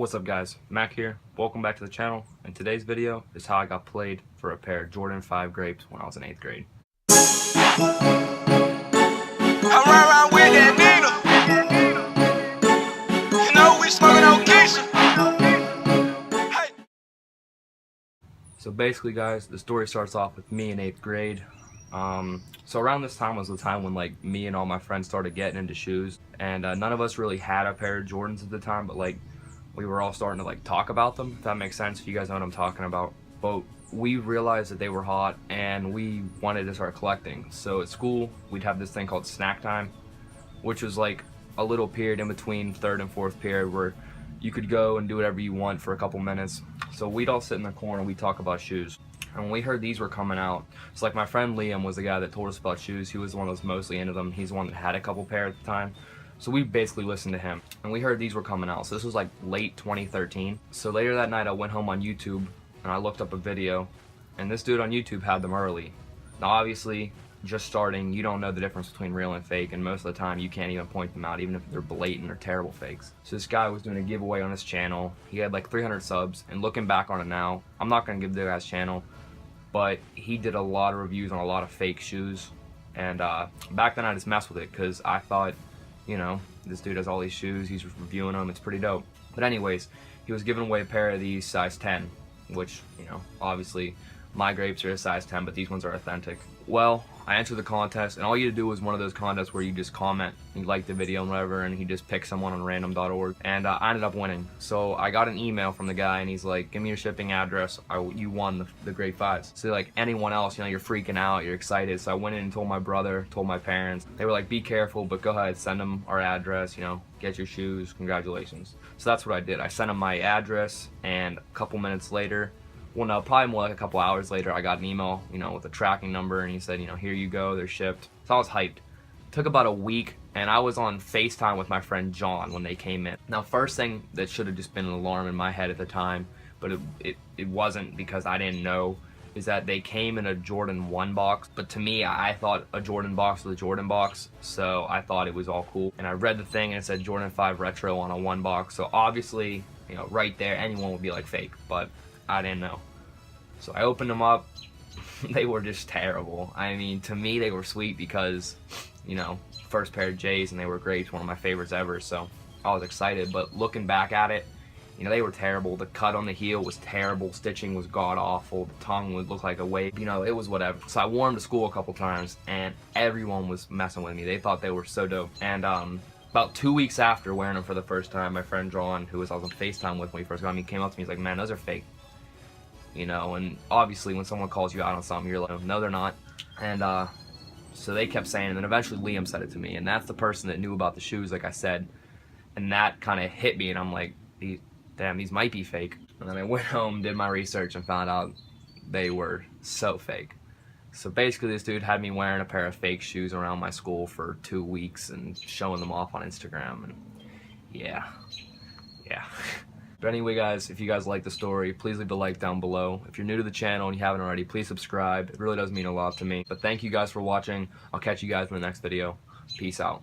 What's up guys, Mac here. Welcome back to the channel, and today's video is how I got played for a pair of Jordan 5 Grapes when I was in 8th grade. I run around with that needle. You know we smoking on Keisha. Hey. So basically guys, the story starts off with me in 8th grade. So around this time was the time when like me and all my friends started getting into shoes, and none of us really had a pair of Jordans at the time, but like we were all starting to like talk about them, if that makes sense, if you guys know what I'm talking about. But we realized that they were hot and we wanted to start collecting. So at school we'd have this thing called snack time, which was like a little period in between 3rd and 4th period where you could go and do whatever you want for a couple minutes. So we'd all sit in the corner and we'd talk about shoes. And when we heard these were coming out, so like my friend Liam was the guy that told us about shoes. He was the one that was mostly into them. He's the one that had a couple pair at the time. So we basically listened to him. And we heard these were coming out. So this was like late 2013. So later that night I went home on YouTube and I looked up a video. And this dude on YouTube had them early. Now obviously, just starting, you don't know the difference between real and fake. And most of the time you can't even point them out, even if they're blatant or terrible fakes. So this guy was doing a giveaway on his channel. He had like 300 subs. And looking back on it now, I'm not going to give the guy's channel, but he did a lot of reviews on a lot of fake shoes. And back then I just messed with it because I thought, you know, this dude has all these shoes, he's reviewing them, it's pretty dope. But anyways, he was giving away a pair of these size 10, which, you know, obviously my grapes are a size 10, but these ones are authentic. Well, I entered the contest, and all you had to do was one of those contests where you just comment, you like the video and whatever, and he just picked someone on random.org, and I ended up winning. So I got an email from the guy, and he's like, give me your shipping address, you won the Grape 5s. So like anyone else, you know, you're freaking out, you're excited. So I went in and told my brother, told my parents. They were like, be careful, but go ahead, send them our address, you know, get your shoes, congratulations. So that's what I did. I sent him my address, and a couple minutes later, well no, probably more like a couple hours later, I got an email, you know, with a tracking number, and he said, you know, here you go, they're shipped. So I was hyped. It took about a week, and I was on FaceTime with my friend John when they came in. Now, first thing that should have just been an alarm in my head at the time, but it wasn't because I didn't know, is that they came in a Jordan 1 box. But to me, I thought a Jordan box was a Jordan box, so I thought it was all cool. And I read the thing and it said Jordan 5 Retro on a 1 box, so obviously, you know, right there, anyone would be like fake, but I didn't know. So I opened them up. They were just terrible. I mean, to me, they were sweet because, you know, first pair of J's, and they were Grapes, one of my favorites ever, so I was excited. But looking back at it, you know, they were terrible. The cut on the heel was terrible. Stitching was god-awful. The tongue would look like a wave. You know, it was whatever. So I wore them to school a couple times, and everyone was messing with me. They thought they were so dope. And about 2 weeks after wearing them for the first time, my friend John, who I was on FaceTime with when he first got me, came up to me. He's like, man, those are fake. You know, and obviously when someone calls you out on something, you're like, no, they're not. And so they kept saying, and then eventually Liam said it to me, and that's the person that knew about the shoes, like I said. And that kind of hit me, and I'm like, damn, these might be fake. And then I went home, did my research, and found out they were so fake. So basically this dude had me wearing a pair of fake shoes around my school for 2 weeks and showing them off on Instagram, and yeah. But anyway guys, if you guys like the story, please leave a like down below. If you're new to the channel and you haven't already, please subscribe. It really does mean a lot to me. But thank you guys for watching. I'll catch you guys in the next video. Peace out.